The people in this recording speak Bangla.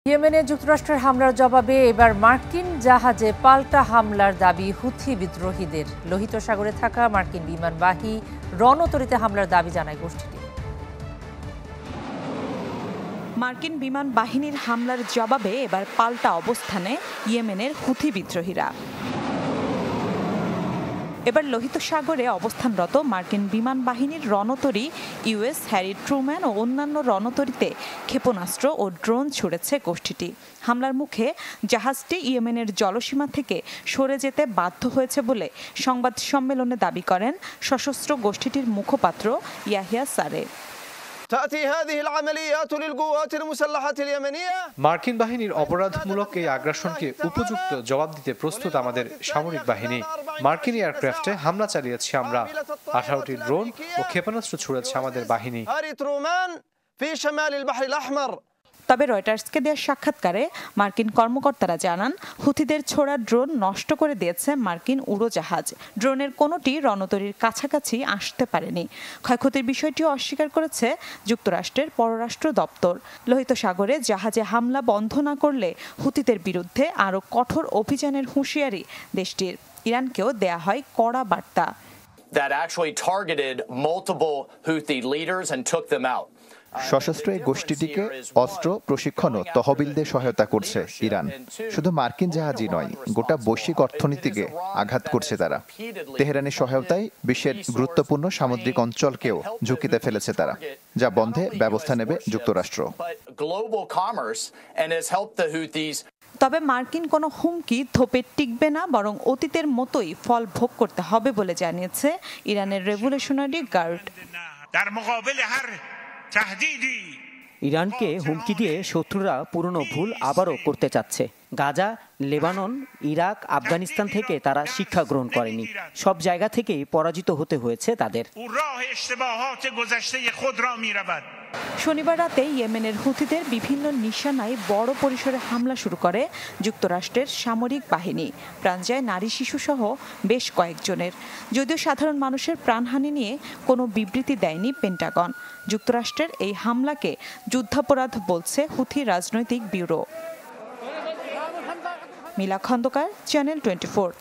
ইয়েমেনে যুক্তরাষ্ট্রের হামলার জবাবে এবার মার্কিন জাহাজে পাল্টা হামলার দাবি হুথি বিদ্রোহীদের। লোহিত সাগরে থাকা মার্কিন বিমানবাহী রণতরীতে হামলার দাবি জানায় গোষ্ঠীটি। মার্কিন বিমান বাহিনীর হামলার জবাবে এবার পাল্টা অবস্থানে ইয়েমেনের হুথি বিদ্রোহীরা। এবার লোহিত সাগরে অবস্থানরত মার্কিন বিমান বাহিনীর রণতরী ইউএস হ্যারি ট্রুম্যান ও অন্যান্য রণতরীতে ক্ষেপণাস্ত্র ও ড্রোন ছুড়েছে গোষ্ঠীটি। হামলার মুখে জাহাজটি ইয়েমেনের জলসীমা থেকে সরে যেতে বাধ্য হয়েছে বলে সংবাদ সম্মেলনে দাবি করেন সশস্ত্র গোষ্ঠীটির মুখপাত্র ইয়াহিয়া সারে। মার্কিন বাহিনীর অপরাধমূলক এই আগ্রাসনকে উপযুক্ত জবাব দিতে প্রস্তুত আমাদের সামরিক বাহিনী। মার্কিন এয়ারক্রাফটে হামলা চালিয়েছি আমরা। 18টি ড্রোন ও ক্ষেপণাস্ত্র ছুড়েছে আমাদের বাহিনী। তবে রয়টার্সকে দেওয়া সাক্ষাৎকারে মার্কিন কর্মকর্তারা জানান, হুথিদের ছোড়া ড্রোন নষ্ট করে দিয়েছে মার্কিন উড়োজাহাজ। ড্রোনের কোনোটি রণতরীর কাছাকাছি আসতে পারেনি। ক্ষয়ক্ষতির বিষয়টিও অস্বীকার করেছে যুক্তরাষ্ট্রের পররাষ্ট্র দপ্তর। লোহিত সাগরে জাহাজে হামলা বন্ধ না করলে হুথিদের বিরুদ্ধে আরও কঠোর অভিযানের হুঁশিয়ারি দেশটির। ইরানকেও দেয়া হয় কড়া বার্তা। That actually targeted multiple Houthi leaders and took them out. সশস্ত্র এই গোষ্ঠীটিকে অস্ত্র, প্রশিক্ষণ ও তহবিলদের সহায়তা করছে ইরান। শুধু মার্কিন জাহাজই নয়, গোটা বৈশ্বিক অর্থনীতিকে আঘাত করছে তারা। তেহরানের সহায়তায় বিশ্বের গুরুত্বপূর্ণ সামুদ্রিক অঞ্চলকেও ঝুঁকিতে ফেলেছে তারা, যা বন্ধে ব্যবস্থা নেবে যুক্তরাষ্ট্র। তবে মার্কিন কোনো হুমকি থোপে টিকবে না, বরং অতীতের মতোই ফল ভোগ করতে হবে বলে জানিয়েছে ইরানের রেভলিউশনারি গার্ড। ইরানকে হুমকি দিয়ে শত্রুরা পুরনো ভুল আবারও করতে চাচ্ছে। গাজা, লেবানন, ইরাক, আফগানিস্তান থেকে তারা শিক্ষা গ্রহণ করেনি। সব জায়গা থেকেই পরাজিত হতে হয়েছে তাদের। শনিবার রাতে ইয়েমেনের হুথিদের বিভিন্ন নিশানায় বড় পরিসরে হামলা শুরু করে যুক্তরাষ্ট্রের সামরিক বাহিনী। প্রাণ যায় নারী, শিশু সহ বেশ কয়েকজনের। যদিও সাধারণ মানুষের প্রাণহানি নিয়ে কোনো বিবৃতি দেয়নি পেন্টাগন। যুক্তরাষ্ট্রের এই হামলাকে যুদ্ধাপরাধ বলছে হুথি রাজনৈতিক ব্যুরো। মিলা খন্দকার, চ্যানেল 24।